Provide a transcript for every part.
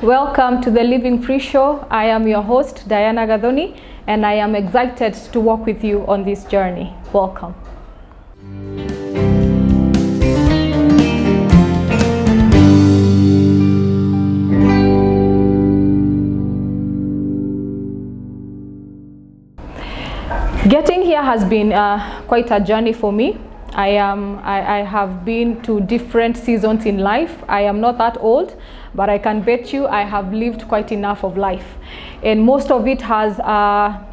Welcome to the Living Free Show. I am your host, Diana Gathoni, and I am excited to walk with you on this journey. Welcome. Getting here has been quite a journey for me. I have been to different seasons in life. I am not that old, but I can bet you I have lived quite enough of life. And most of it has,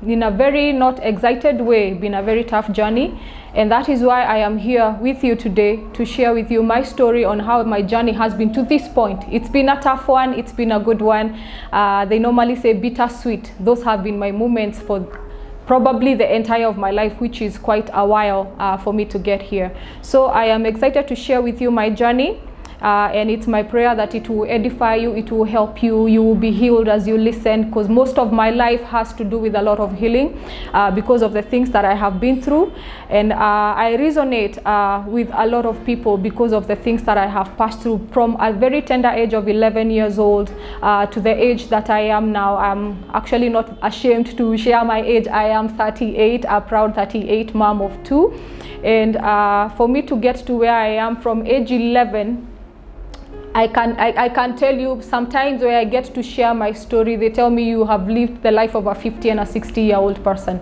in a very not excited way, been a very tough journey. And that is why I am here with you today to share with you my story on how my journey has been to this point. It's been a tough one, it's been a good one. They normally say bittersweet. Those have been my moments for probably the entire of my life, which is quite a while for me to get here. So I am excited to share with you my journey, and it's my prayer that it will edify you, it will help you, you will be healed as you listen, because most of my life has to do with a lot of healing because of the things that I have been through. And I resonate with a lot of people because of the things that I have passed through from a very tender age of 11 years old to the age that I am now. I'm actually not ashamed to share my age. I am 38, a proud 38 mom of 2. And for me to get to where I am from age 11, I can tell you sometimes when I get to share my story, they tell me you have lived the life of a 50 and a 60-year-old person.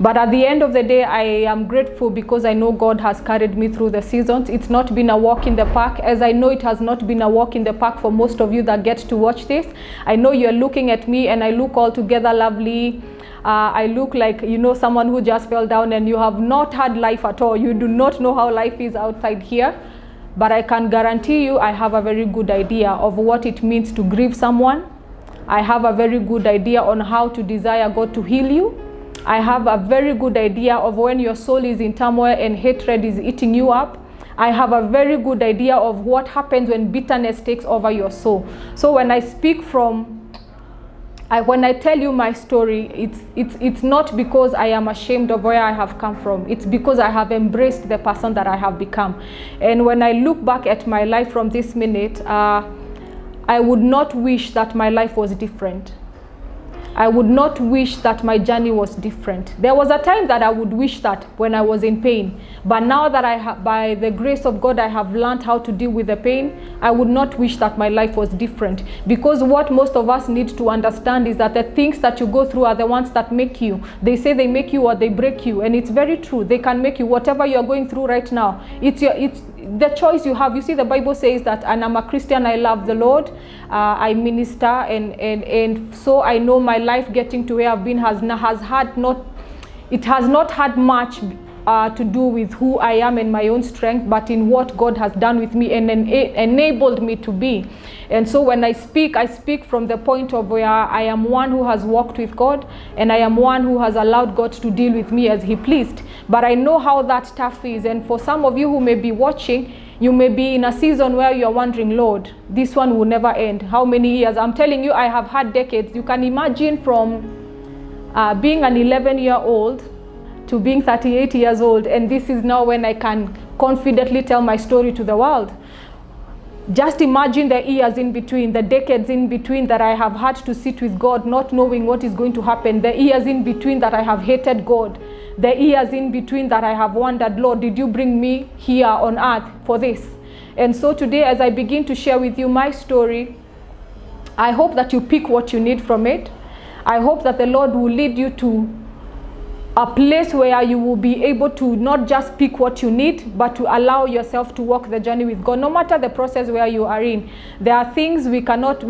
But at the end of the day, I am grateful because I know God has carried me through the seasons. It's not been a walk in the park, as I know it has not been a walk in the park for most of you that get to watch this. I know you're looking at me and I look altogether lovely. I look like, someone who just fell down and you have not had life at all. You do not know how life is outside here. But I can guarantee you I have a very good idea of what it means to grieve someone. I have a very good idea on how to desire God to heal you. I have a very good idea of when your soul is in turmoil and hatred is eating you up. I have a very good idea of what happens when bitterness takes over your soul. So when I speak when I tell you my story, it's not because I am ashamed of where I have come from. It's because I have embraced the person that I have become. And when I look back at my life from this minute, I would not wish that my life was different. I would not wish that my journey was different. There was a time that I would wish that when I was in pain. But now that by the grace of God, I have learned how to deal with the pain, I would not wish that my life was different. Because what most of us need to understand is that the things that you go through are the ones that make you. They say they make you or they break you. And it's very true. They can make you. Whatever you're going through right now, it's the choice you have. You see, the Bible says that, and I'm a Christian, I love the Lord, I minister, and so I know my life getting to where I've been has not had much to do with who I am and my own strength, but in what God has done with me and enabled me to be. And so when I speak from the point of where I am one who has walked with God, and I am one who has allowed God to deal with me as He pleased. But I know how that tough is. And for some of you who may be watching, you may be in a season where you're wondering, Lord, this one will never end. How many years? I'm telling you, I have had decades. You can imagine from being an 11-year-old to being 38 years old. And this is now when I can confidently tell my story to the world. Just imagine the years in between, the decades in between that I have had to sit with God, not knowing what is going to happen. The years in between that I have hated God. The years in between that I have wondered, Lord, did you bring me here on earth for this? And so today, as I begin to share with you my story, I hope that you pick what you need from it. I hope that the Lord will lead you to a place where you will be able to not just pick what you need, but to allow yourself to walk the journey with God, no matter the process where you are in. There are things we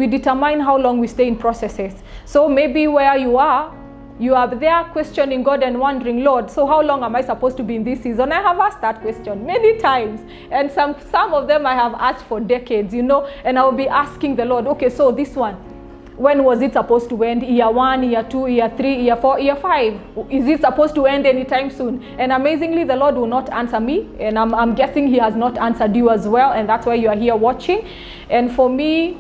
determine how long we stay in processes. So maybe where you are there questioning God and wondering, Lord, so how long am I supposed to be in this season? I have asked that question many times. And some of them I have asked for decades, and I will be asking the Lord, okay, so this one, when was it supposed to end? Year 1, year 2, year 3, year 4, year 5? Is it supposed to end anytime soon? And amazingly, the Lord will not answer me. And I'm guessing He has not answered you as well. And that's why you are here watching. And for me,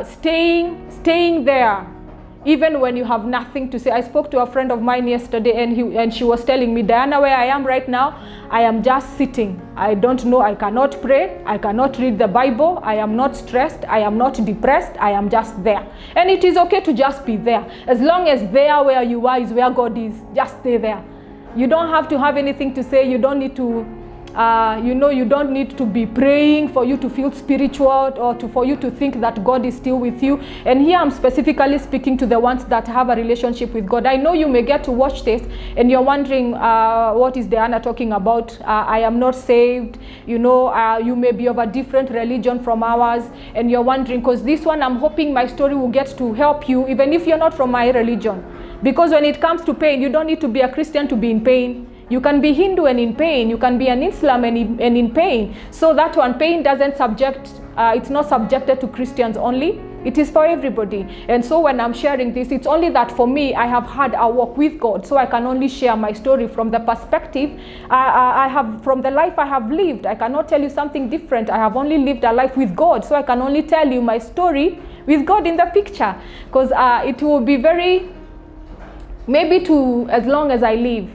staying there even when you have nothing to say. I spoke to a friend of mine yesterday, and she was telling me, Diana, where I am right now, I am just sitting. I don't know, I cannot pray, I cannot read the Bible, I am not stressed, I am not depressed, I am just there. And it is okay to just be there. As long as there where you are is where God is, just stay there. You don't have to have anything to say. You don't need to you don't need to be praying for you to feel spiritual, or for you to think that God is still with you. And here I'm specifically speaking to the ones that have a relationship with God. I know you may get to watch this and you're wondering, what is Diana talking about? I am not saved. You may be of a different religion from ours, and you're wondering, because this one, I'm hoping my story will get to help you, even if you're not from my religion. Because when it comes to pain, you don't need to be a Christian to be in pain. You can be Hindu and in pain. You can be an Islam and in pain. So that one, pain doesn't it's not subjected to Christians only. It is for everybody. And so when I'm sharing this, it's only that for me, I have had a walk with God. So I can only share my story from the perspective I have, from the life I have lived. I cannot tell you something different. I have only lived a life with God. So I can only tell you my story with God in the picture. Because it will be maybe as long as I live,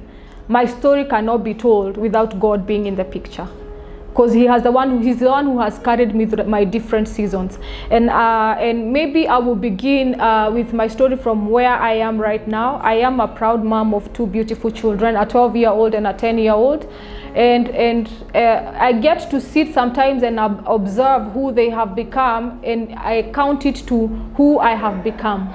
my story cannot be told without God being in the picture, because he's the one who has carried me through my different seasons. And maybe I will begin with my story from where I am right now. I am a proud mom of 2 beautiful children, a 12-year-old and a 10-year-old. And I get to sit sometimes and observe who they have become, and I count it to who I have become.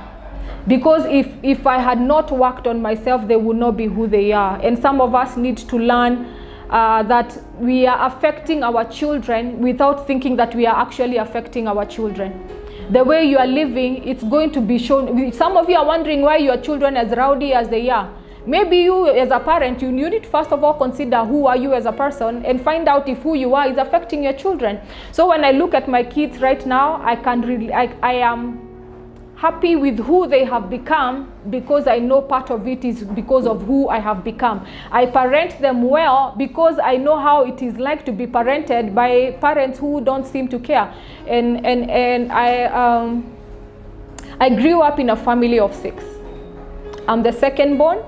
Because if I had not worked on myself, they would not be who they are. And some of us need to learn that we are affecting our children without thinking that we are actually affecting our children. The way you are living, it's going to be shown. Some of you are wondering why your children are as rowdy as they are. Maybe you as a parent, you need to first of all consider who are you as a person and find out if who you are is affecting your children. So when I look at my kids right now, I am happy with who they have become, because I know part of it is because of who I have become. I parent them well because I know how it is like to be parented by parents who don't seem to care. And I grew up in a family of 6. I'm the second born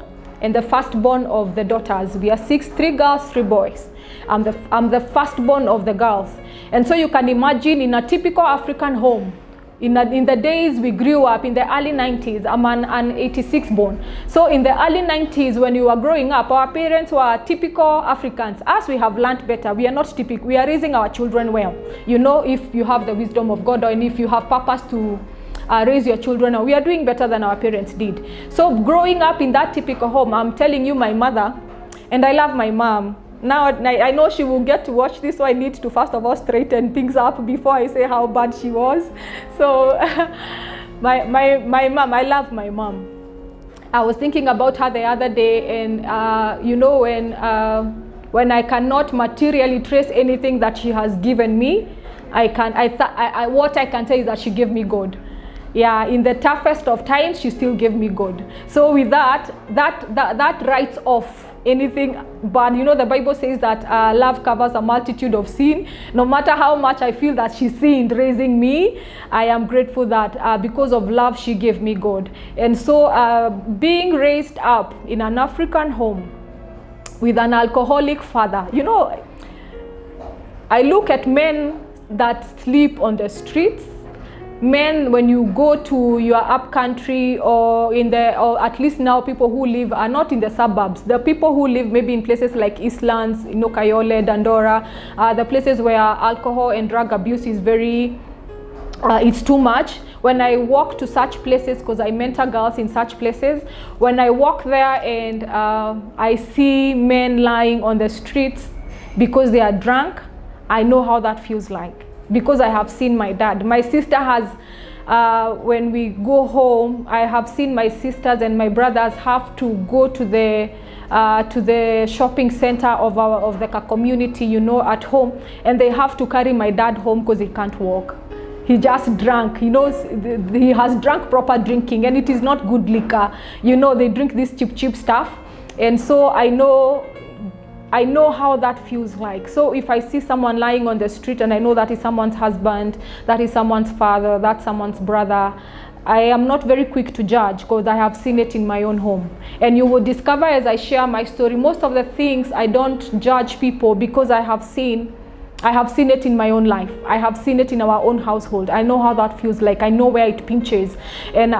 and the firstborn of the daughters. We are 6, 3 girls, 3 boys. I'm the firstborn of the girls. And so you can imagine, in a typical African home, in the days we grew up, in the early 90s, I'm an 86 born. So in the early 90s, when you were growing up, our parents were typical Africans. Us, we have learned better. We are not typical. We are raising our children well. If you have the wisdom of God, and if you have purpose to raise your children, we are doing better than our parents did. So growing up in that typical home, I'm telling you, my mother, and I love my mom. Now, I know she will get to watch this, so I need to first of all straighten things up before I say how bad she was. So, my mom, I love my mom. I was thinking about her the other day, and when I cannot materially trace anything that she has given me, what I can say is that she gave me God. Yeah, in the toughest of times, she still gave me God. So with that writes off anything. But the Bible says that love covers a multitude of sin. No matter how much I feel that she sinned raising me, I am grateful that because of love, she gave me God. And so being raised up in an African home with an alcoholic father, I look at men that sleep on the streets. Men, when you go to your up country, or at least now people who live are not in the suburbs. The people who live maybe in places like Eastlands, Kayole, Dandora, the places where alcohol and drug abuse is it's too much. When I walk to such places, because I mentor girls in such places, when I walk there and I see men lying on the streets because they are drunk, I know how that feels like. Because I have seen my dad. My sister has, when we go home, I have seen my sisters and my brothers have to go to the shopping center of the community, at home, and they have to carry my dad home because he can't walk. He just drank, he has drunk proper drinking, and it is not good liquor. They drink this cheap stuff. And so I know how that feels like. So if I see someone lying on the street and I know that is someone's husband, that is someone's father, that's someone's brother, I am not very quick to judge because I have seen it in my own home. And you will discover as I share my story, most of the things I don't judge people because I have seen it in my own life. I have seen it in our own household. I know how that feels like. I know where it pinches. And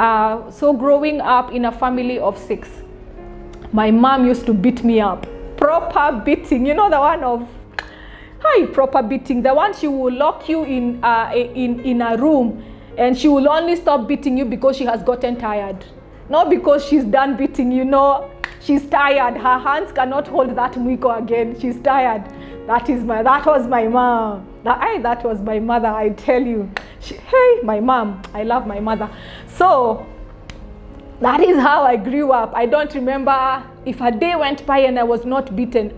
so growing up in a family of 6, my mom used to beat me up. Proper beating, you know, the one of, hi, proper beating. The one she will lock you in a room and she will only stop beating you because she has gotten tired. Not because she's done beating, you know. She's tired. Her hands cannot hold that mwiko again. She's tired. That was my mom. That was my mother, I tell you. Hey, my mom. I love my mother. So that is how I grew up. I don't remember if a day went by and I was not beaten.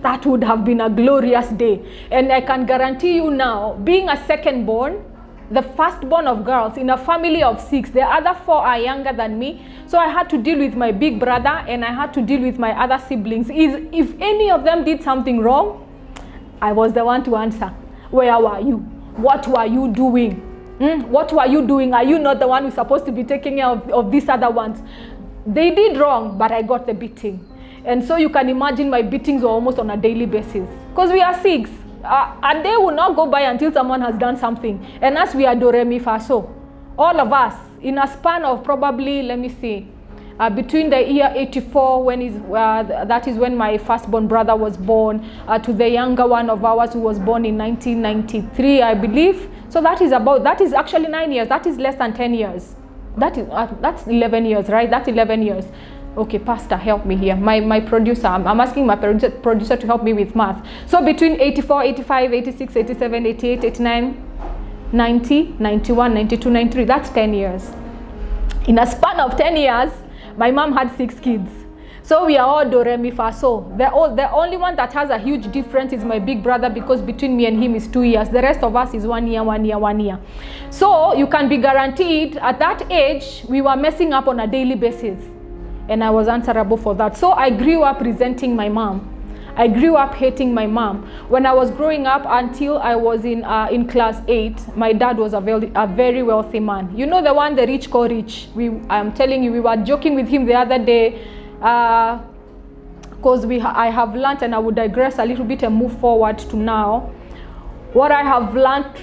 That would have been a glorious day. And I can guarantee you now, being a second born, the firstborn of girls in a family of 6, the other 4 are younger than me. So I had to deal with my big brother and I had to deal with my other siblings. If any of them did something wrong, I was the one to answer. Where were you? What were you doing? What were you doing? Are you not the one who's supposed to be taking care of these other ones? They did wrong, but I got the beating. And so you can imagine my beatings were almost on a daily basis. Because we are 6. A day will not go by until someone has done something. And as we are do re mi fa so, all of us, in a span of probably, let me see, between the year 84, that is when my firstborn brother was born, to the younger one of ours who was born in 1993, I believe. So that is actually 9 years. That is less than 10 years. That's 11 years, right? That's 11 years. Okay, Pastor, help me here. My producer, I'm asking my producer to help me with math. So between 84, 85, 86, 87, 88, 89, 90, 91, 92, 93, that's 10 years. In a span of 10 years, my mom had 6 kids. So we are all do re mi fa so. The only one that has a huge difference is my big brother, because between me and him is 2 years. The rest of us is 1 year, 1 year, 1 year. So you can be guaranteed at that age, we were messing up on a daily basis. And I was answerable for that. So I grew up resenting my mom. I grew up hating my mom. When I was growing up until I was in class 8, my dad was a very wealthy man. You know the one the rich call rich. I'm telling you, we were joking with him the other day, because I have learned, and I would digress a little bit and move forward to now. What I have learned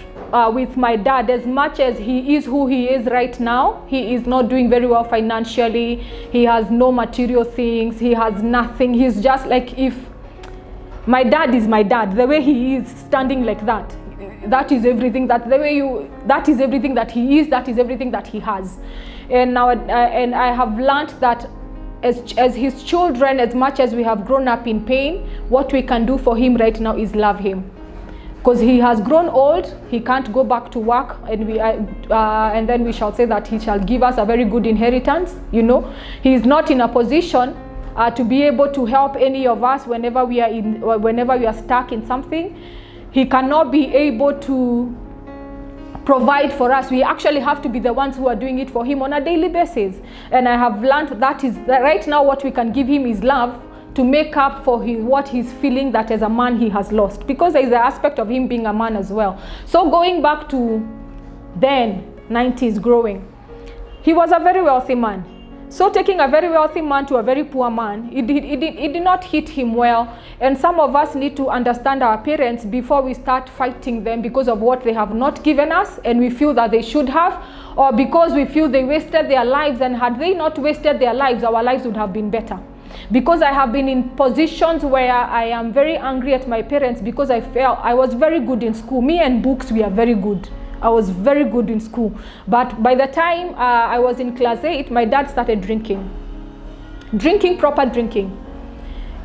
with my dad, as much as he is who he is right now, he is not doing very well financially. He has no material things. He has nothing. He's just like, if my dad is my dad, the way he is standing like that, that is everything that is everything that he is, that is everything that he has. And now, and I have learned that as his children, as much as we have grown up in pain, what we can do for him right now is love him. Because he has grown old, he can't go back to work, and then we shall say that he shall give us a very good inheritance. You know, he is not in a position to be able to help any of us whenever we are stuck in something. He cannot be able to provide for us. We actually have to be the ones who are doing it for him on a daily basis. And I have learned that right now what we can give him is love, to make up for what he's feeling that as a man he has lost, because there is an aspect of him being a man as well. So going back to then 90s growing, he was a very wealthy man. So taking a very wealthy man to a very poor man, it did not hit him well. And some of us need to understand our parents before we start fighting them because of what they have not given us and we feel that they should have, or because we feel they wasted their lives, and had they not wasted their lives, our lives would have been better. Because I have been in positions where I am very angry at my parents because I felt I was very good in school. Me and books, we are very good. I was very good in school. But by the time I was in class 8, my dad started drinking. Proper drinking.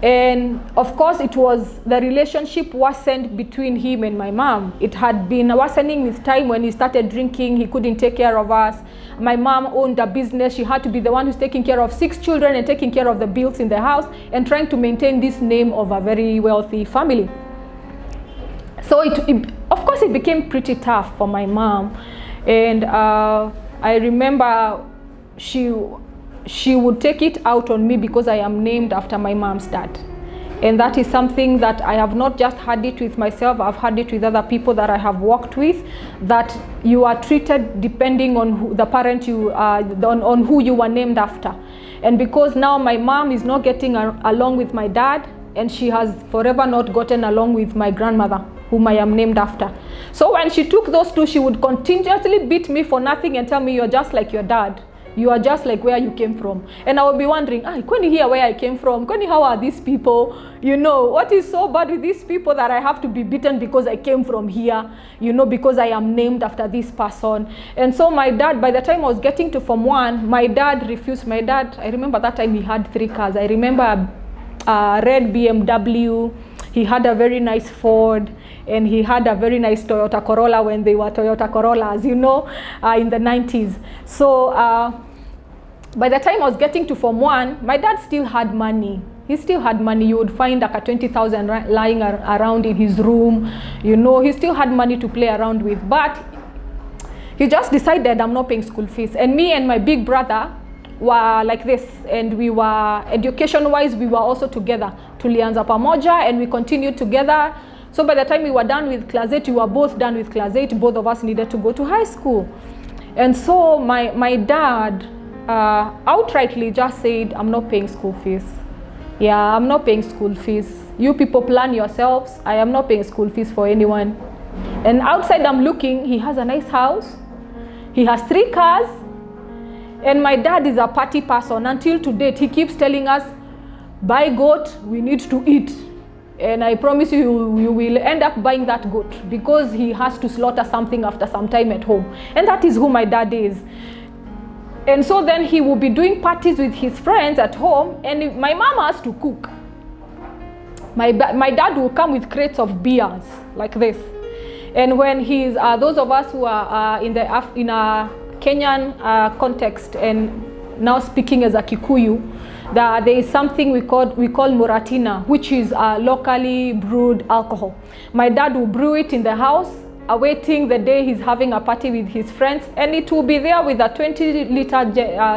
And of course, it was the relationship worsened between him and my mom. It had been worsening with time. When he started drinking, he couldn't take care of us. My mom owned a business. She had to be the one who's taking care of 6 children and taking care of the bills in the house and trying to maintain this name of a very wealthy family. So of course, it became pretty tough for my mom. And I remember she would take it out on me because I am named after my mom's dad. And that is something that I have not just had it with myself, I've had it with other people that I have worked with, that you are treated depending on who, the parent you on who you were named after. And because now my mom is not getting along with my dad, and she has forever not gotten along with my grandmother, whom I am named after. So when she took those two, she would continuously beat me for nothing and tell me, you're just like your dad. You are just like where you came from. And I would be wondering, can you hear where I came from? How are these people? You know, what is so bad with these people that I have to be beaten because I came from here? You know, because I am named after this person. And so my dad, by the time I was getting to Form 1, my dad refused. My dad, I remember that time he had 3 cars. I remember a red BMW. He had a very nice Ford. And he had a very nice Toyota Corolla when they were Toyota Corollas, you know, in the 90s. So by the time I was getting to Form 1, my dad still had money. He still had money. You would find like a 20,000 lying around in his room. You know, he still had money to play around with. But he just decided, I'm not paying school fees. And me and my big brother were like this. And we were, education-wise, we were also together. Tulianza pamoja, and we continued together. So by the time we were done with class 8, we were both done with class 8. Both of us needed to go to high school. And so my dad outrightly just said, I'm not paying school fees. Yeah, I'm not paying school fees. You people plan yourselves. I am not paying school fees for anyone. And outside I'm looking, he has a nice house. He has 3 cars. And my dad is a party person. Until to date, he keeps telling us, buy goat, we need to eat. And I promise you, you will end up buying that goat because he has to slaughter something after some time at home. And that is who my dad is. And so then he will be doing parties with his friends at home, and my mom has to cook. My dad will come with crates of beers like this. And when he's, those of us who are in a Kenyan context and now speaking as a Kikuyu, there is something we call Muratina, which is locally brewed alcohol. My dad will brew it in the house, awaiting the day he's having a party with his friends, and it will be there with a 20-liter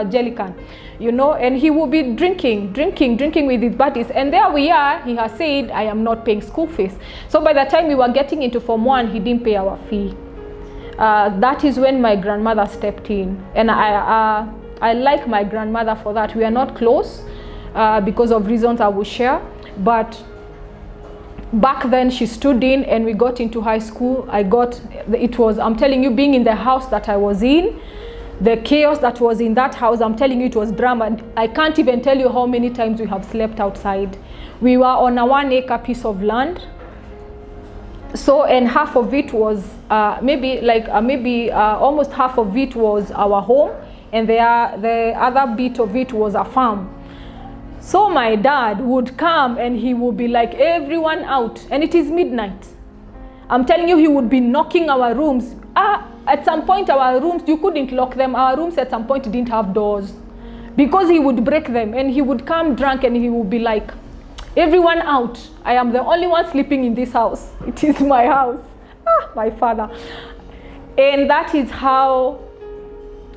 jelly can, you know, and he will be drinking with his buddies. And there we are, he has said, I am not paying school fees. So by the time we were getting into Form 1, he didn't pay our fee. That is when my grandmother stepped in, and I like my grandmother for that. We are not close because of reasons I will share, but back then she stood in, and we got into high school. I'm telling you, being in the house that I was in, the chaos that was in that house, I'm telling you, it was drama. I can't even tell you how many times we have slept outside. We were on a 1-acre piece of land. So, and half of it was almost half of it was our home, and the other bit of it was a farm. So my dad would come and he would be like, everyone out, and it is midnight. I'm telling you, he would be knocking our rooms. At some point, our rooms, you couldn't lock them. Our rooms at some point didn't have doors because he would break them, and he would come drunk and he would be like, everyone out. I am the only one sleeping in this house. It is my house. My father. And that is how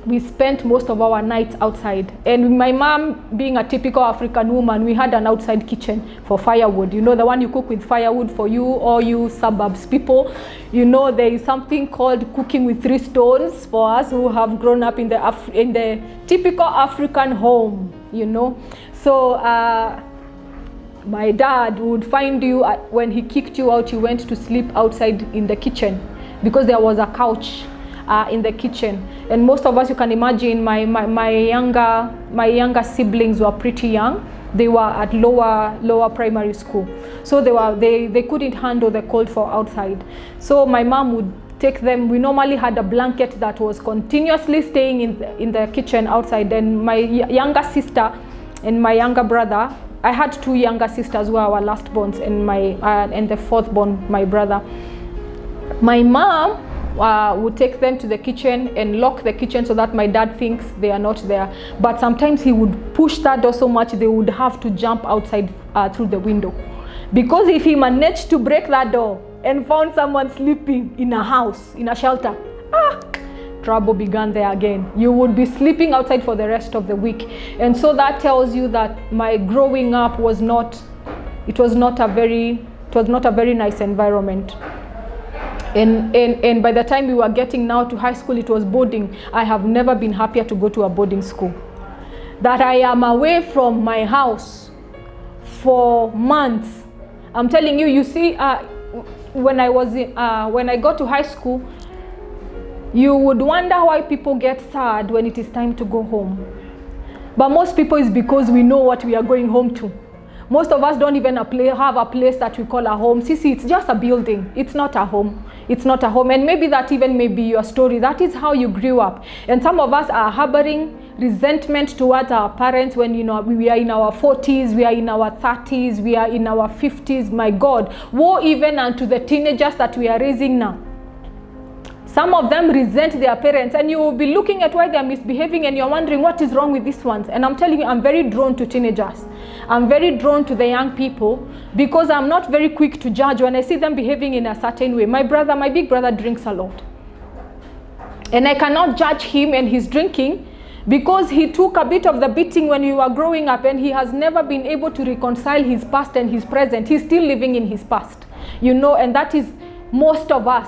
we spent most of our nights outside. And my mom, being a typical African woman, we had an outside kitchen for firewood. You know, the one you cook with firewood for you, or you suburbs people. You know, there is something called cooking with 3 stones for us who have grown up in the typical African home, you know. So my dad would find you, when he kicked you out, you went to sleep outside in the kitchen because there was a couch in the kitchen. And most of us, you can imagine, my younger siblings were pretty young. They were at lower primary school, so they couldn't handle the cold for outside. So my mom would take them. We normally had a blanket that was continuously staying in the kitchen outside. And my younger sister and my younger brother, I had 2 younger sisters who were our last borns, and the 4th born, my brother. My mom would take them to the kitchen and lock the kitchen so that my dad thinks they are not there. But sometimes he would push that door so much they would have to jump outside through the window. Because if he managed to break that door and found someone sleeping in a house, in a shelter, trouble began there again. You would be sleeping outside for the rest of the week. And so that tells you that my growing up was not It was not a very nice environment. And by the time we were getting now to high school, it was boarding. I have never been happier to go to a boarding school. That I am away from my house for months. I'm telling you, you see, when I got to high school, you would wonder why people get sad when it is time to go home. But most people is because we know what we are going home to. Most of us don't even have a place that we call a home. See, it's just a building. It's not a home. It's not a home. And maybe that even may be your story. That is how you grew up. And some of us are harboring resentment towards our parents when, you know, we are in our 40s, we are in our 30s, we are in our 50s. My God, woe even unto the teenagers that we are raising now. Some of them resent their parents, and you will be looking at why they are misbehaving, and you're wondering what is wrong with these ones. And I'm telling you, I'm very drawn to teenagers. I'm very drawn to the young people because I'm not very quick to judge when I see them behaving in a certain way. My big brother drinks a lot. And I cannot judge him and his drinking because he took a bit of the beating when we were growing up, and he has never been able to reconcile his past and his present. He's still living in his past, you know, and that is most of us.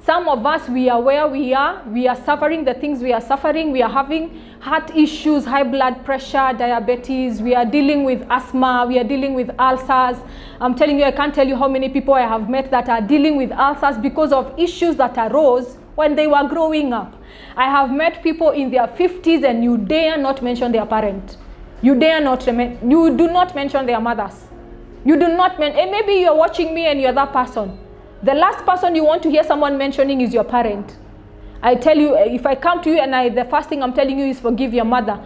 Some of us, we are where we are suffering the things we are suffering. We are having heart issues, high blood pressure, diabetes. We are dealing with asthma. We are dealing with ulcers. I'm telling you, I can't tell you how many people I have met that are dealing with ulcers because of issues that arose when they were growing up. I have met people in their 50s and you dare not mention their parent. You do not mention their mothers. You do not mention, and maybe you're watching me and you're that person. The last person you want to hear someone mentioning is your parent. I tell you, if I come to you and the first thing I'm telling you is forgive your mother.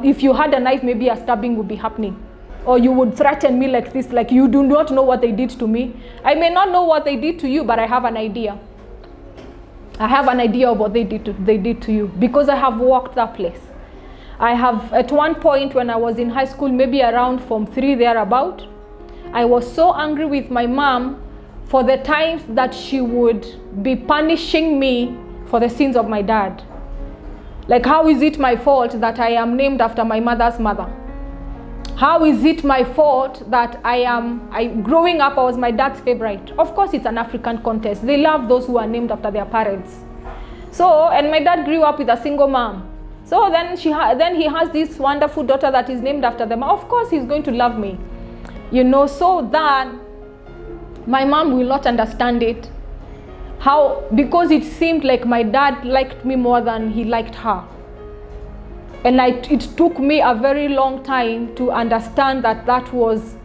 If you had a knife, maybe a stabbing would be happening. Or you would threaten me like this, like you do not know what they did to me. I may not know what they did to you, but I have an idea. I have an idea of what they did to you because I have walked that place. I have, at one point when I was in high school, maybe around Form 3 thereabout, I was so angry with my mom for the times that she would be punishing me for the sins of my dad. Like, how is it my fault that I am named after my mother's mother? How is it my fault that growing up, I was my dad's favorite? Of course, it's an African contest. They love those who are named after their parents. So, and my dad grew up with a single mom. So then he has this wonderful daughter that is named after them. Of course, he's going to love me. You know, so that my mom will not understand it. Because it seemed like my dad liked me more than he liked her. And it took me a very long time to understand that was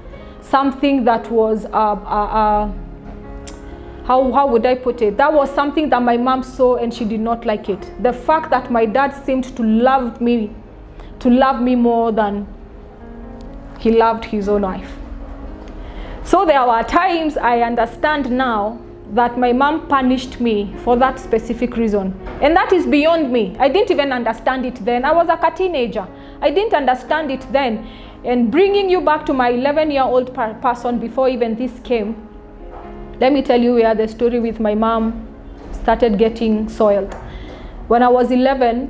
something that was, how would I put it? That was something that my mom saw and she did not like it. The fact that my dad seemed to love me more than he loved his own wife. So there were times I understand now that my mom punished me for that specific reason. And that is beyond me. I didn't even understand it then. I was like a teenager. I didn't understand it then. And bringing you back to my 11-year-old person before even this came, let me tell you where the story with my mom started getting soiled. When I was 11,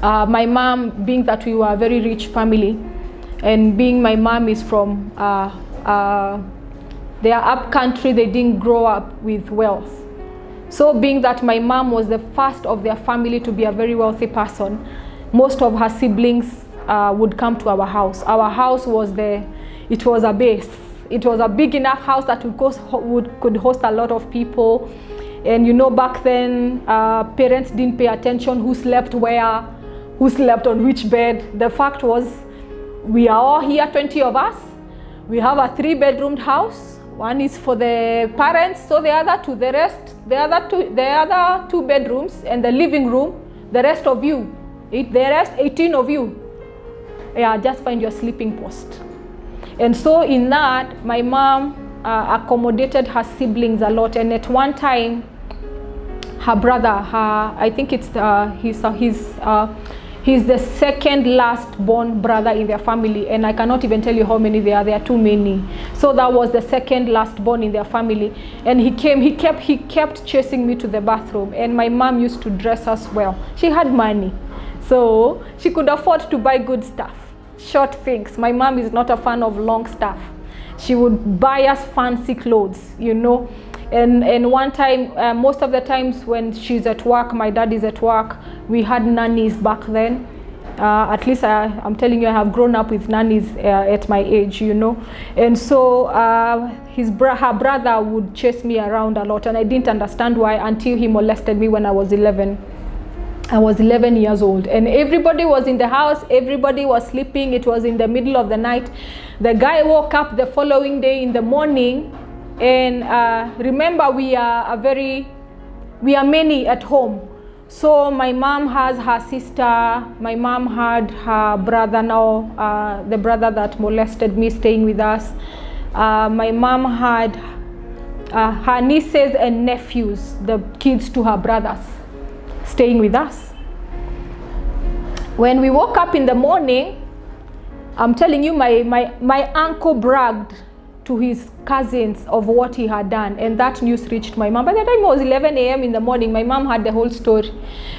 my mom, being that we were a very rich family, and being my mom is from their up country, they didn't grow up with wealth. So being that my mom was the first of their family to be a very wealthy person, most of her siblings would come to our house. Our house was it was a base. It was a big enough house that could host a lot of people. And you know, back then, parents didn't pay attention who slept where, who slept on which bed. The fact was, we are all here, 20 of us. We have a 3-bedroomed house. One is for the parents, so the other 2 bedrooms and the living room, the rest of you, the rest 18 of you, yeah, just find your sleeping post. And so in that, my mom accommodated her siblings a lot. And at one time, her brother, I think it's he's the second last born brother in their family, and I cannot even tell you how many there are too many. So that was the second last born in their family, and he kept chasing me to the bathroom. And my mom used to dress us well. She had money, so she could afford to buy good stuff. short things. My mom is not a fan of long stuff. She would buy us fancy clothes, you know. And one time, most of the times when she's at work, my dad is at work, we had nannies back then. At least I'm telling you, I have grown up with nannies at my age, you know. And so her brother would chase me around a lot, and I didn't understand why until he molested me when I was 11. I was 11 years old, and everybody was in the house, everybody was sleeping, it was in the middle of the night. The guy woke up the following day in the morning, and remember, we are many at home. So my mom has her sister, my mom had her brother now, the brother that molested me staying with us. My mom had her nieces and nephews, the kids to her brothers, staying with us. When we woke up in the morning, I'm telling you, my uncle bragged to his cousins of what he had done, and that news reached my mom. By the time it was 11 a.m. in the morning, my mom had the whole story.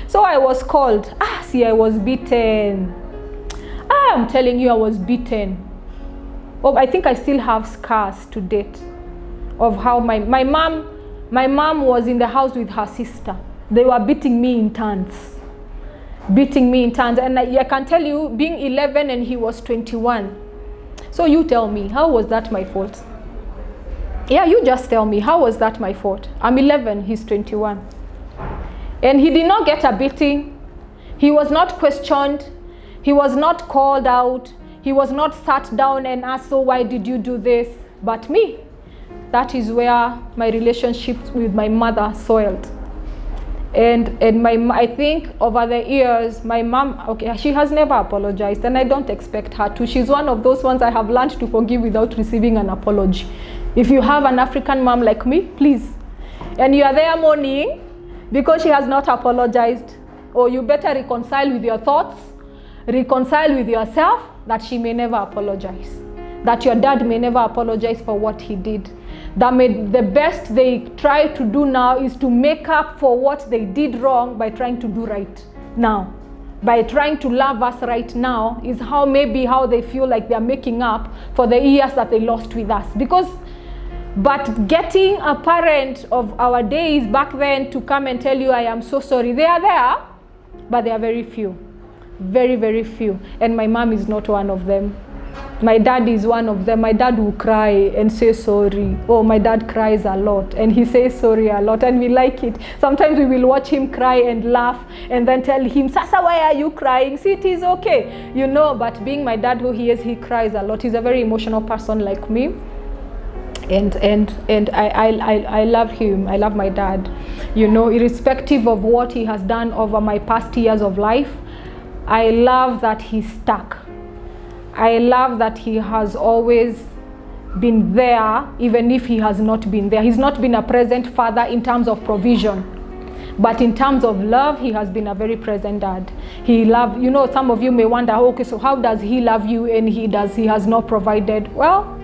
So I was called. See, I was beaten. I'm telling you, I was beaten. Oh, I think I still have scars to date of how my mom was in the house with her sister. They were beating me in turns. And I can tell you, being 11 and he was 21. So you tell me, how was that my fault? Yeah, you just tell me, how was that my fault? I'm 11, he's 21. And he did not get a beating. He was not questioned. He was not called out. He was not sat down and asked, so why did you do this? But me. That is where my relationship with my mother soiled. And I think over the years, my mom, okay, she has never apologized, and I don't expect her to. She's one of those ones I have learned to forgive without receiving an apology. If you have an African mom like me, please, and you are there mourning because she has not apologized, or you better reconcile with your thoughts, reconcile with yourself that she may never apologize, that your dad may never apologize for what he did. The best they try to do now is to make up for what they did wrong by trying to do right now. By trying to love us right now is how they feel like they're making up for the years that they lost with us. But getting a parent of our days back then to come and tell you, I am so sorry, they are there, but they are very few. Very, very few. And my mom is not one of them. My dad is one of them. My dad will cry and say sorry. Oh, my dad cries a lot and he says sorry a lot, and we like it. Sometimes we will watch him cry and laugh and then tell him, Sasa, why are you crying? See, it is okay. You know, but being my dad who he is, he cries a lot. He's a very emotional person like me. And I love him. I love my dad. You know, irrespective of what he has done over my past years of life, I love that he's stuck. I love that he has always been there, even if he has not been there. He's not been a present father in terms of provision, but in terms of love, he has been a very present dad. He loved, you know, some of you may wonder, okay, so how does he love you and he has not provided? Well,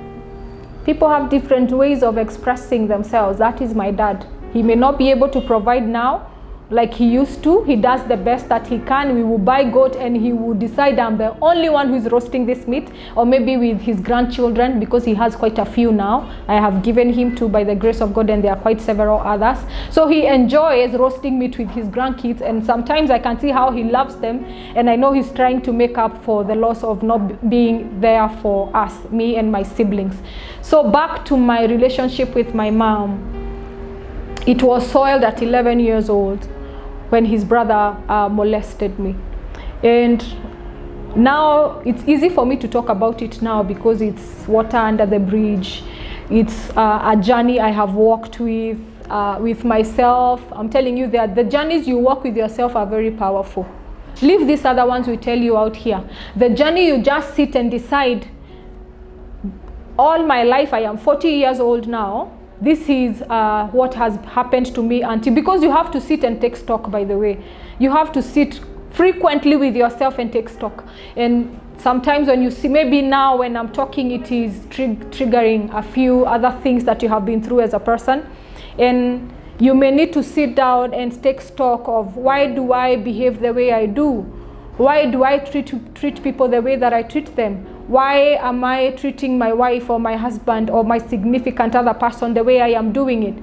people have different ways of expressing themselves. That is my dad. He may not be able to provide now like he used to. He does the best that he can. We will buy goat and he will decide I'm the only one who's roasting this meat, or maybe with his grandchildren, because he has quite a few now. I have given him to by the grace of God, and there are quite several others. So he enjoys roasting meat with his grandkids, and sometimes I can see how he loves them, and I know he's trying to make up for the loss of not being there for us, me and my siblings. So back to my relationship with my mom. It was soiled at 11 years old. When his brother molested me. And now it's easy for me to talk about it now because it's water under the bridge. It's a journey I have walked with myself. I'm telling you that the journeys you walk with yourself are very powerful. Leave these other ones we tell you out here. The journey you just sit and decide, all my life, I am 40 years old now, this is what has happened to me until, because you have to sit and take stock, by the way. You have to sit frequently with yourself and take stock. And sometimes when you see, maybe now when I'm talking, it is triggering a few other things that you have been through as a person. And you may need to sit down and take stock of, why do I behave the way I do? Why do I treat people the way that I treat them? Why am I treating my wife or my husband or my significant other person the way I am doing it?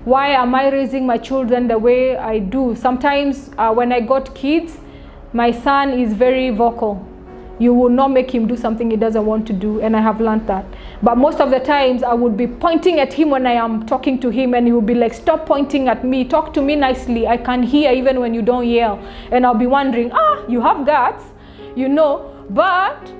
Why am I raising my children the way I do? Sometimes when I got kids, my son is very vocal. You will not make him do something he doesn't want to do, and I have learned that. But most of the times I would be pointing at him when I am talking to him, and he would be like, stop pointing at me, talk to me nicely, I can hear even when you don't yell. And I'll be wondering, you have guts, you know. But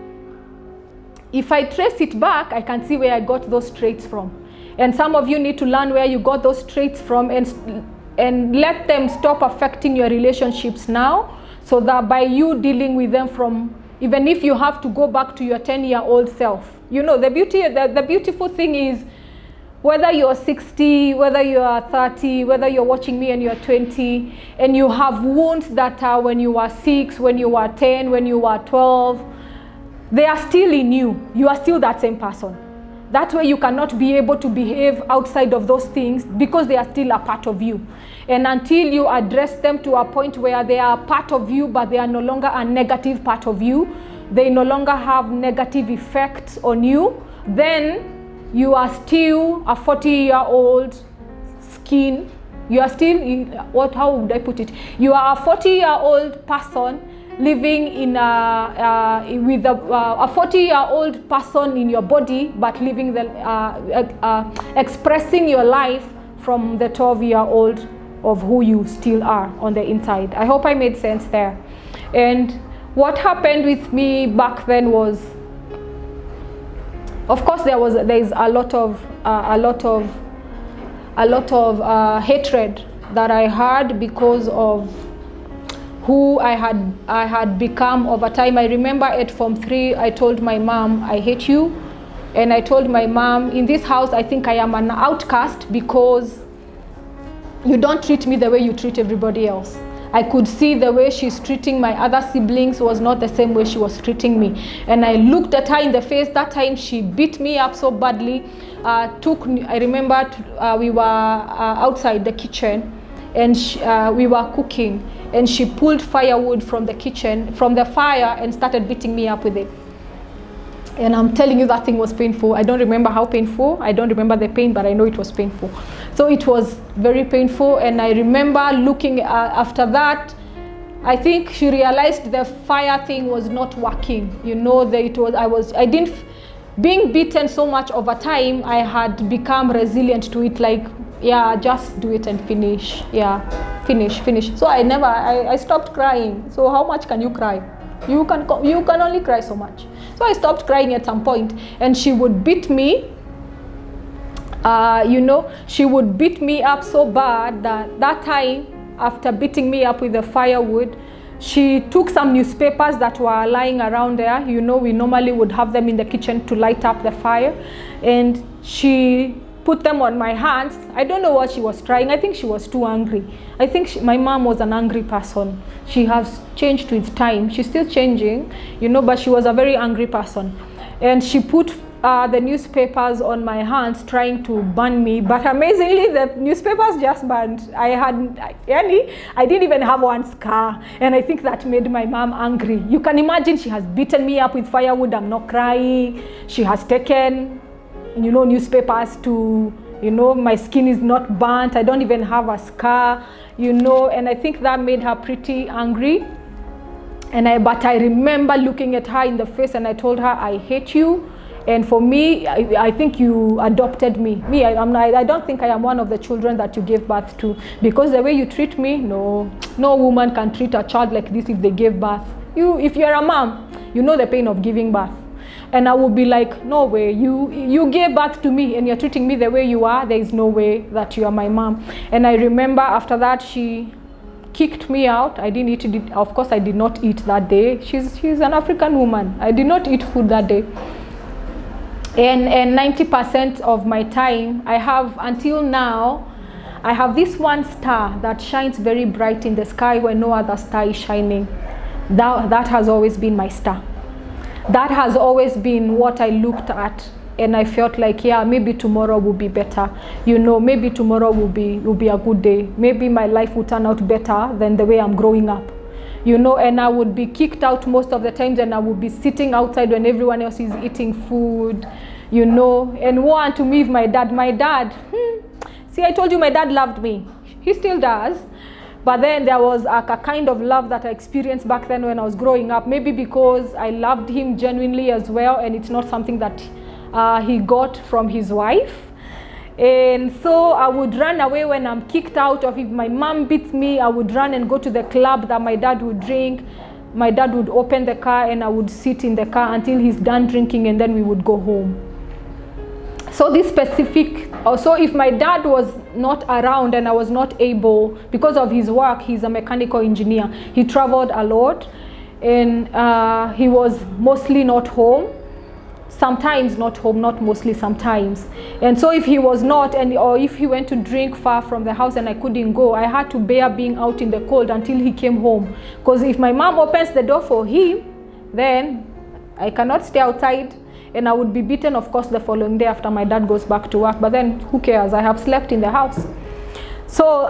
if I trace it back, I can see where I got those traits from. And some of you need to learn where you got those traits from, and let them stop affecting your relationships now, so that by you dealing with them from, even if you have to go back to your 10-year-old self. You know, the beautiful thing is, whether you're 60, whether you're 30, whether you're watching me and you're 20, and you have wounds that are when you are 6, when you are 10, when you are 12, they are still in you. You are still that same person. That way you cannot be able to behave outside of those things because they are still a part of you. And until you address them to a point where they are part of you, but they are no longer a negative part of you, they no longer have negative effects on you, then you are still a 40-year-old skin. You are still, how would I put it? You are a 40-year-old person living in with a 40-year-old person in your body, but living expressing your life from the 12-year-old of who you still are on the inside. I hope I made sense there. And what happened with me back then was, of course, there's a lot of hatred that I had because of who I had become over time. I remember at Form 3, I told my mom, I hate you. And I told my mom, in this house, I think I am an outcast because you don't treat me the way you treat everybody else. I could see the way she's treating my other siblings was not the same way she was treating me. And I looked at her in the face. That time she beat me up so badly. I remember we were outside the kitchen, and we were cooking, and she pulled firewood from the kitchen, from the fire, and started beating me up with it. And I'm telling you, that thing was painful. I don't remember how painful. I don't remember the pain, but I know it was painful. So it was very painful. And I remember looking after that, I think she realized the fire thing was not working. You know, being beaten so much over time, I had become resilient to it, like, yeah, just do it and finish. Yeah, finish. So I stopped crying. So how much can you cry? You can only cry so much. So I stopped crying at some point, and she would beat me. She would beat me up so bad that time, after beating me up with the firewood, she took some newspapers that were lying around there. You know, we normally would have them in the kitchen to light up the fire, and she put them on my hands. I don't know what she was trying. I think she was too angry. I think my mom was an angry person. She has changed with time. She's still changing, you know, but she was a very angry person. And she put the newspapers on my hands, trying to burn me. But amazingly, the newspapers just burned. I didn't even have one scar. And I think that made my mom angry. You can imagine, she has beaten me up with firewood. I'm not crying. She has taken, newspapers to, my skin is not burnt. I don't even have a scar, and I think that made her pretty angry. But I remember looking at her in the face, and I told her, I hate you. And for me, I think you adopted me. I don't think I am one of the children that you gave birth to, because the way you treat me, no woman can treat a child like this if they gave birth. If you're a mom, you know the pain of giving birth. And I would be like, no way, you gave birth to me and you're treating me the way you are. There is no way that you are my mom. And I remember after that, she kicked me out. I didn't eat it. Of course, I did not eat that day. She's an African woman. I did not eat food that day. And 90% of my time, I have, until now, I have this one star that shines very bright in the sky when no other star is shining. That has always been my star. That has always been what I looked at, and I felt like, yeah, maybe tomorrow will be better. Maybe tomorrow will be a good day. Maybe my life will turn out better than the way I'm growing up. you know, and I would be kicked out most of the times, and I would be sitting outside when everyone else is eating food, you know. And woe unto me if my dad, see, I told you my dad loved me. He still does. But then there was a kind of love that I experienced back then when I was growing up, maybe because I loved him genuinely as well, and it's not something that he got from his wife. And so I would run away when I'm kicked out, or if my mom beats me, I would run and go to the club that my dad would drink. My dad would open the car and I would sit in the car until he's done drinking, and then we would go home. So this specific, also if my dad was not around and I was not able, because of his work, he's a mechanical engineer, he traveled a lot, and he was mostly not home. Sometimes not home, not mostly, sometimes. And so if he was not, or if he went to drink far from the house and I couldn't go, I had to bear being out in the cold until he came home. Because if my mom opens the door for him, then I cannot stay outside, and I would be beaten, of course, the following day after my dad goes back to work. But then who cares? I have slept in the house. So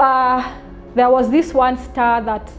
there was this one star that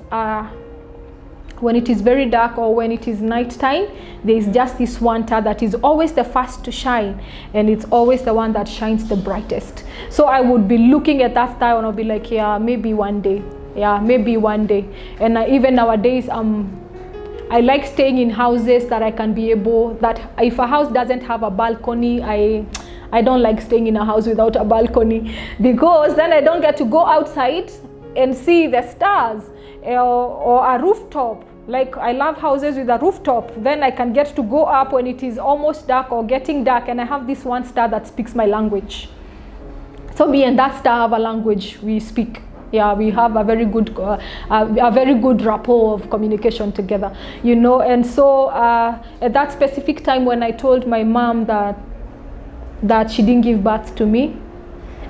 when it is very dark or when it is nighttime, there is just this one star that is always the first to shine, and it's always the one that shines the brightest. So I would be looking at that star and I'll be like, yeah, maybe one day. Yeah, maybe one day. And even nowadays, I like staying in houses that I can be able, that if a house doesn't have a balcony, I don't like staying in a house without a balcony, because then I don't get to go outside and see the stars, or a rooftop. Like, I love houses with a rooftop. Then I can get to go up when it is almost dark or getting dark, and I have this one star that speaks my language. So me and that star have a language we speak. Yeah, we have a very good rapport of communication together, you know. And so at that specific time when I told my mom that she didn't give birth to me,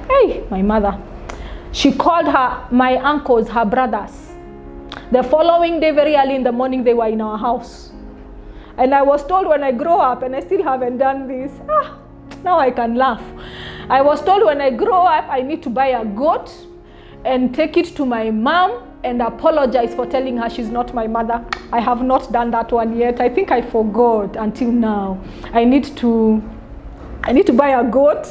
hey, my mother, she called my uncles, her brothers. The following day, very early in the morning, they were in our house. And I was told when I grow up, and I still haven't done this, now I can laugh. I was told when I grow up, I need to buy a goat and take it to my mom and apologize for telling her she's not my mother. I have not done that one yet. I think I forgot until now. I need to buy a goat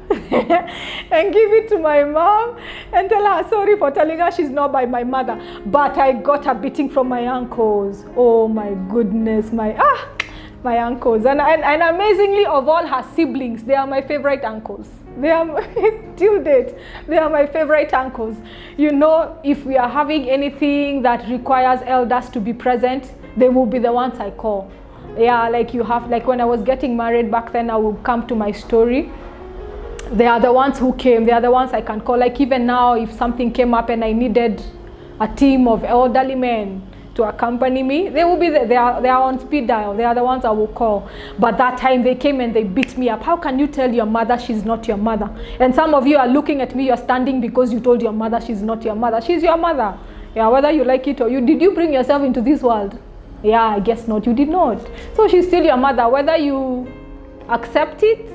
and give it to my mom and tell her sorry for telling her she's not by my mother. But I got a beating from my uncles. Oh my goodness, my uncles. And amazingly, of all her siblings, they are my favorite uncles. They are, till date, they are my favorite uncles. You know, if we are having anything that requires elders to be present, they will be the ones I call. Yeah, like when I was getting married back then, I would come to my story. They are the ones who came. They are the ones I can call. Like even now, if something came up and I needed a team of elderly men to accompany me, they will be there. They are on speed dial. They are the ones I will call. But that time they came and they beat me up. How can you tell your mother she's not your mother? And some of you are looking at me, you're standing because you told your mother she's not your mother. She's your mother. Yeah, whether you like it or did you bring yourself into this world? Yeah, I guess not. You did not. So she's still your mother, whether you accept it,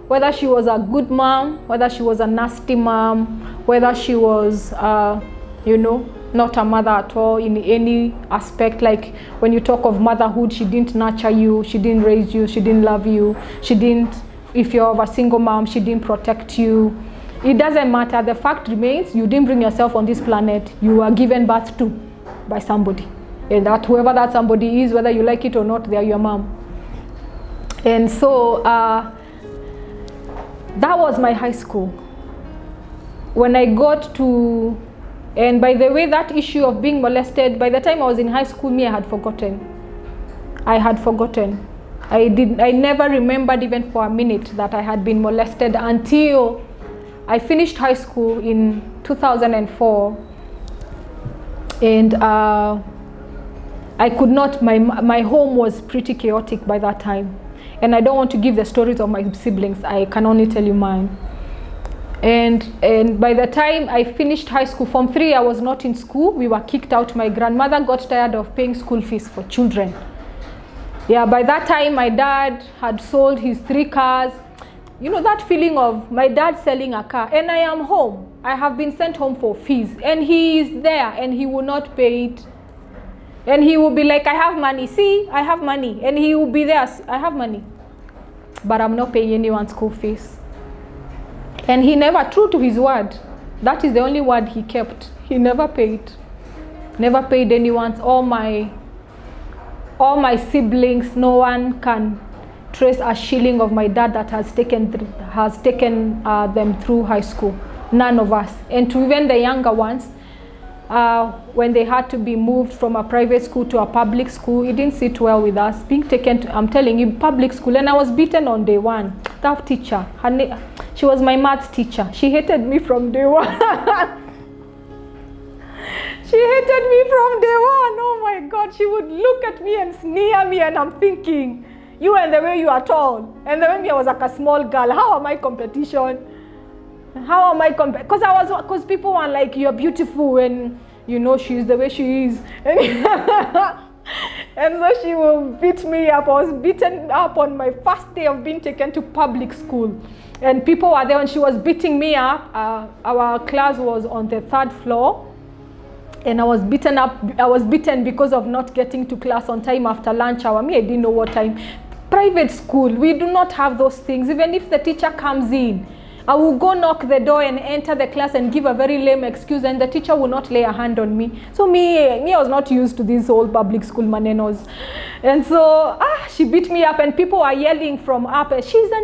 whether she was a good mom, whether she was a nasty mom, whether she was, not a mother at all in any aspect. Like when you talk of motherhood, she didn't nurture you, she didn't raise you, she didn't love you, she didn't, if you're a single mom, she didn't protect you. It doesn't matter. The fact remains, you didn't bring yourself on this planet. You were given birth to by somebody. And that whoever that somebody is, whether you like it or not, they are your mom. And so that was my high school. When I got to, and by the way, that issue of being molested, by the time I was in high school, I had forgotten. I had forgotten. I never remembered even for a minute that I had been molested until I finished high school in 2004. And I could not, my home was pretty chaotic by that time. And I don't want to give the stories of my siblings. I can only tell you mine. And by the time I finished high school, Form 3, I was not in school. We were kicked out. My grandmother got tired of paying school fees for children. Yeah, by that time, my dad had sold his 3 cars. You know that feeling of my dad selling a car, and I am home. I have been sent home for fees, and he is there, and he will not pay it. And he will be like, I have money. See, I have money. And he will be there, I have money. But I'm not paying anyone's school fees. And he never, true to his word, that is the only word he kept. He never paid. Never paid anyone's, all my siblings, no one can trace a shilling of my dad that has taken them through high school. None of us. And to even the younger ones, when they had to be moved from a private school to a public school, it didn't sit well with us. Being taken to, I'm telling you, public school, and I was beaten on day one. That teacher, she was my maths teacher. She hated me from day one. She hated me from day one. Oh my God, she would look at me and sneer me, and I'm thinking, you and the way you are tall, and the way I was like a small girl, how am I competition? How am I because people were like, you're beautiful, and you know she's the way she is. And so she will beat me up. I was beaten up on my first day of being taken to public school. And people were there and she was beating me up. Our class was on the 3rd floor. And I was beaten up. I was beaten because of not getting to class on time after lunch hour. Me, I didn't know what time. Private school, we do not have those things. Even if the teacher comes in, I will go knock the door and enter the class and give a very lame excuse, and the teacher will not lay a hand on me. So me, I was not used to these old public school manenos. And so, she beat me up, and people are yelling from up, she's a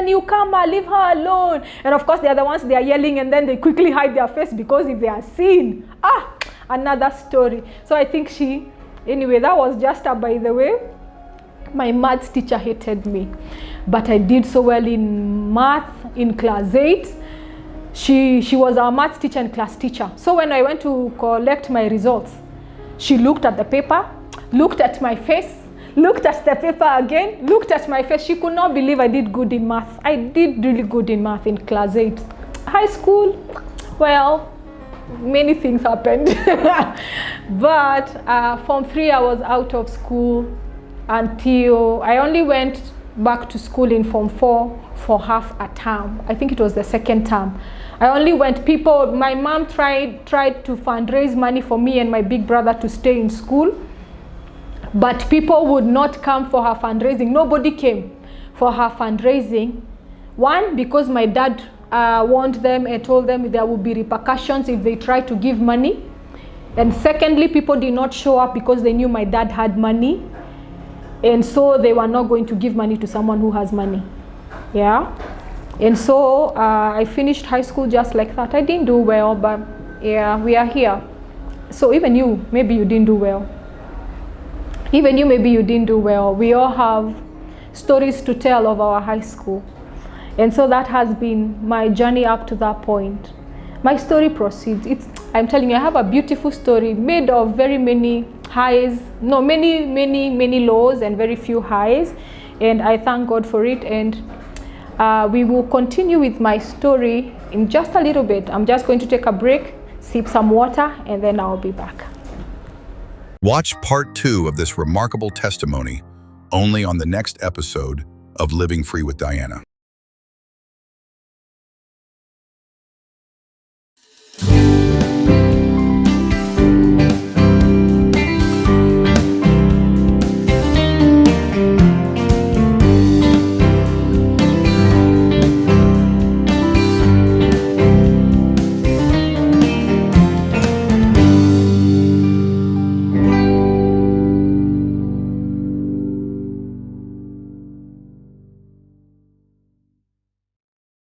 newcomer, leave her alone. And of course, they are the ones they are yelling, and then they quickly hide their face, because if they are seen, another story. So I think anyway, that was just by the way. My maths teacher hated me, but I did so well in math in class 8. She was our maths teacher and class teacher. So when I went to collect my results, she looked at the paper, looked at my face, looked at the paper again, looked at my face. She could not believe I did good in math. I did really good in math in class 8. High school, well, many things happened. But Form 3, I was out of school until I only went back to school in Form 4 for half a term. I think it was the 2nd term. I only went, my mom tried to fundraise money for me and my big brother to stay in school, but people would not come for her fundraising. Nobody came for her fundraising. One, because my dad warned them and told them there would be repercussions if they tried to give money. And secondly, people did not show up because they knew my dad had money. And so they were not going to give money to someone who has money. Yeah. And so I finished high school just like that. I didn't do well, but yeah, we are here. So even you, maybe you didn't do well. Even you, maybe you didn't do well. We all have stories to tell of our high school. And so that has been my journey up to that point. My story proceeds. I'm telling you, I have a beautiful story made of very many highs, no, many lows and very few highs. And I thank God for it. And we will continue with my story in just a little bit. I'm just going to take a break, sip some water, and then I'll be back. Watch part 2 of this remarkable testimony only on the next episode of Living Free with Diana.